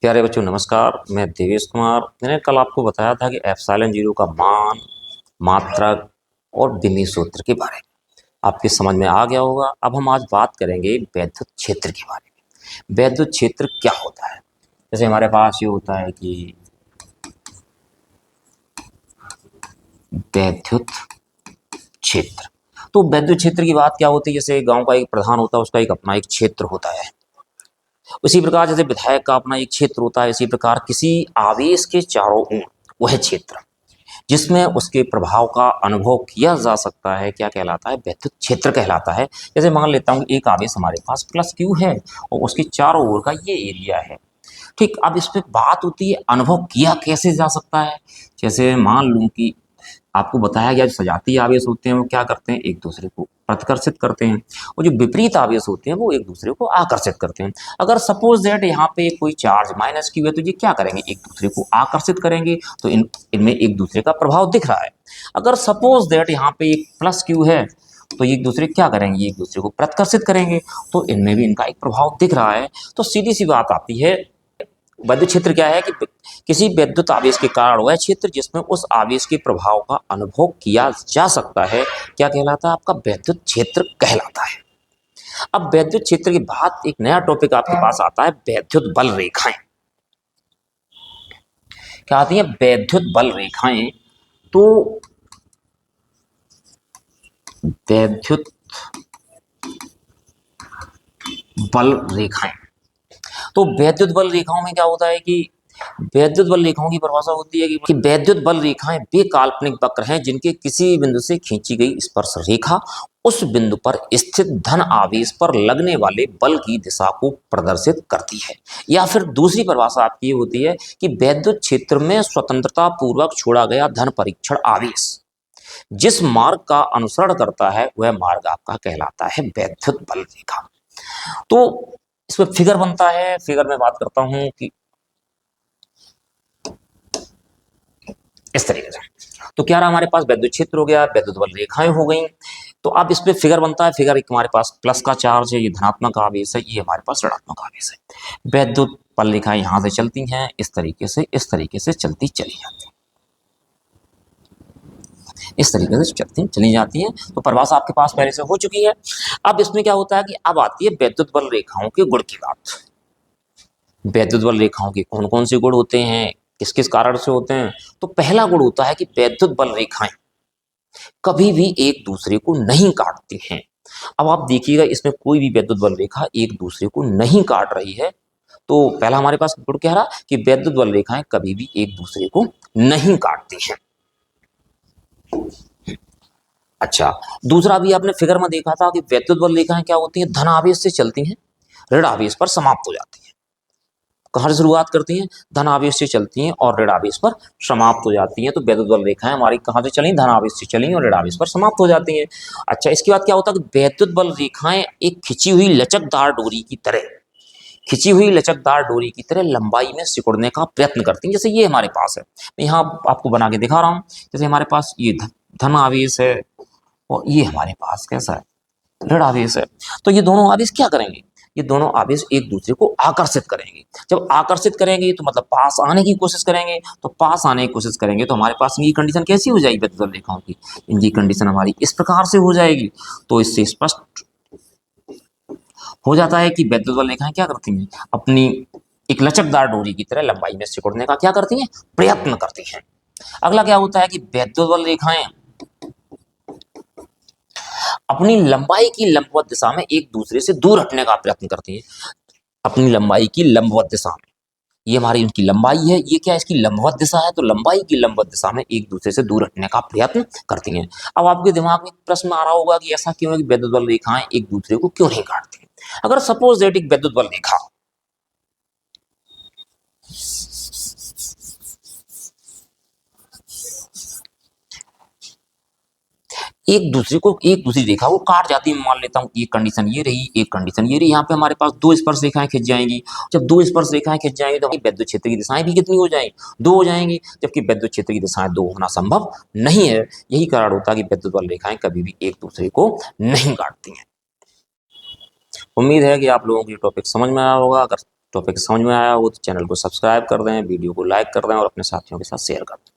प्यारे बच्चों नमस्कार। मैं देवेश कुमार। मैंने कल आपको बताया था कि एप्सिलॉन जीरो का मान, मात्रक और बिंदु सूत्र के बारे में आपके समझ में आ गया होगा। अब हम आज बात करेंगे वैद्युत क्षेत्र के बारे में। वैद्युत क्षेत्र क्या होता है? जैसे हमारे पास ये होता है कि वैद्युत क्षेत्र। तो वैद्युत क्षेत्र की बात क्या होती है? जैसे गांव का एक प्रधान होता है, उसका एक अपना एक क्षेत्र होता है। उसी प्रकार जैसे विधायक का अपना एक क्षेत्र होता है, इसी प्रकार किसी आवेश के चारों ओर वह क्षेत्र जिसमें उसके प्रभाव का अनुभव किया जा सकता है, क्या कहलाता है? वैद्युत क्षेत्र कहलाता है। जैसे मान लेता हूँ एक आवेश हमारे पास प्लस क्यू है और उसके चारों ओर का ये एरिया है। ठीक, अब इस पे बात होती है अनुभव किया कैसे जा सकता है। जैसे मान लूँ कि आपको बताया गया जो सजातीय आवेश होते हैं वो क्या करते हैं, एक दूसरे को प्रतिकर्षित करते हैं, और जो विपरीत आवेश होते हैं वो एक दूसरे को आकर्षित करते हैं। अगर सपोज दैट यहाँ पे कोई चार्ज माइनस क्यू है तो ये क्या करेंगे, एक दूसरे को आकर्षित करेंगे। तो इनमें एक दूसरे का प्रभाव दिख रहा है। अगर सपोज दैट यहाँ पे एक प्लस क्यू है तो ये एक दूसरे क्या करेंगे, एक दूसरे को प्रतिकर्षित करेंगे। तो इनमें भी इनका एक प्रभाव दिख रहा है। तो सीधी सी बात आती है, वैद्युत क्षेत्र क्या है कि किसी वैद्युत आवेश के कारण वह क्षेत्र जिसमें उस आवेश के प्रभाव का अनुभव किया जा सकता है, क्या कहलाता है? आपका वैद्युत क्षेत्र कहलाता है। अब वैद्युत क्षेत्र के बाद एक नया टॉपिक आपके पास आता है, वैद्युत बल रेखाएं। क्या आती है? वैद्युत बल रेखाएं। तो वैद्युत बल रेखाएं, तो वैद्युत बल रेखाओं में क्या होता है कि वैद्युत बल रेखाओं की परिभाषा होती है कि वैद्युत बल रेखाएं वे काल्पनिक वक्र हैं जिनके किसी बिंदु से खींची गई स्पर्श रेखा उस बिंदु पर स्थित धन आवेश पर लगने वाले बल की दिशा को प्रदर्शित करती है। या फिर दूसरी परिभाषा आपकी ये होती है कि वैद्युत क्षेत्र में स्वतंत्रता पूर्वक छोड़ा गया धन परीक्षण आवेश जिस मार्ग का अनुसरण करता है वह मार्ग आपका कहलाता है वैद्युत बल रेखा। तो इसमें फिगर बनता है। फिगर में बात करता हूं कि इस तरीके से। तो क्या रहा हमारे पास, वैद्युत क्षेत्र हो गया, वैद्युत बल रेखाएं हो गई। तो अब इस पे फिगर बनता है। फिगर एक हमारे पास प्लस का चार्ज है, ये धनात्मक आवेश है, ये हमारे पास ऋणात्मक आवेश है। वैद्युत बल रेखाएं यहां से चलती हैं, इस तरीके से चलती चली जाती हैं, इस तरीके से चलती चली जाती हैं। तो परिभाषा आपके पास पहले से हो चुकी है। अब इसमें क्या होता है कि अब आती है वैद्युत बल रेखाओं के गुण की बात। वैद्युत बल रेखाओं के कौन कौन से गुण होते हैं, किस किस कारण से होते हैं? तो पहला गुण होता है कि वैद्युत बल रेखाएं कभी भी एक दूसरे को नहीं काटती हैं। अब आप देखिएगा, इसमें कोई भी वैद्युत बल रेखा एक दूसरे को नहीं काट रही है। तो पहला हमारे पास गुण क्या रहा कि वैद्युत बल रेखाएं कभी भी एक दूसरे को नहीं काटती हैं। अच्छा, दूसरा भी आपने फिगर में देखा था कि वैद्युत बल रेखाएं क्या होती हैं, धन आवेश से चलती हैं, ऋण आवेश पर समाप्त हो जाती हैं। कहाँ से शुरुआत करती हैं? धन आवेश से चलती हैं और ऋण आवेश पर समाप्त हो जाती हैं। तो वैद्युत बल रेखाएं हमारी कहाँ से चली? धन आवेश से चली और ऋण आवेश पर समाप्त हो जाती हैं। अच्छा, इसके बाद क्या होता है कि वैद्युत बल रेखाएं एक खिंची हुई लचकदार डोरी की तरह, खिंची हुई लचकदार डोरी की तरह लंबाई में सिकुड़ने का प्रयत्न करती हैं। जैसे ये हमारे पास है, मैं यहाँ आपको बना के दिखा रहा हूँ। जैसे हमारे पास ये धन आवेश है और ये हमारे पास कैसा है, ऋण आवेश है। तो ये दोनों आवेश क्या करेंगे? ये दोनों आवेश एक दूसरे को आकर्षित करेंगे। जब आकर्षित करेंगे तो मतलब पास आने की कोशिश करेंगे। तो पास आने की कोशिश करेंगे तो हमारे पास ये कंडीशन कैसी हो जाएगी वैद्युत बल रेखाओं की? इनकी कंडीशन हमारी इस प्रकार से हो जाएगी। तो इससे स्पष्ट हो जाता है कि वैद्युत बल रेखाएं क्या करती हैं, अपनी एक लचकदार डोरी की तरह लंबाई में सिकुड़ने का क्या करती हैं, प्रयत्न करती हैं। अगला क्या होता है कि वैद्युत बल रेखाएं अपनी लंबाई की लंबवत दिशा में एक दूसरे से दूर हटने का प्रयत्न करती है। अपनी लंबाई की लंबवत दिशा में, ये हमारी उनकी लंबाई है, ये क्या है, इसकी लंबवत दिशा है। तो लंबाई की लंबवत दिशा में एक दूसरे से दूर हटने का प्रयत्न करती हैं। अब आपके दिमाग में प्रश्न आ रहा होगा कि ऐसा क्यों है कि वैद्युत बल रेखाएं एक दूसरे को क्यों नहीं काटती? अगर सपोज दैट एक वैद्युत बल रेखा एक दूसरी रेखा को काट जाती है, मान लेता हूं एक कंडीशन ये रही, एक कंडीशन ये रही, यहाँ पे हमारे पास दो स्पर्श रेखाएं खिंच जाएंगी। जब दो स्पर्श रेखाएं खिंच जाएंगी तो वैद्युत क्षेत्र की दिशाएं भी कितनी हो जाएंगी, दो हो जाएंगी। जबकि वैद्युत क्षेत्र की दिशाएं दो होना संभव नहीं है। यही कारण होता है कि वैद्युत बल रेखाएं कभी भी एक दूसरे को नहीं काटती हैं। उम्मीद है कि आप लोगों को ये टॉपिक समझ में आया होगा। अगर टॉपिक समझ में आया हो तो चैनल को सब्सक्राइब कर दें, वीडियो को लाइक कर दें और अपने साथियों के साथ शेयर कर दें।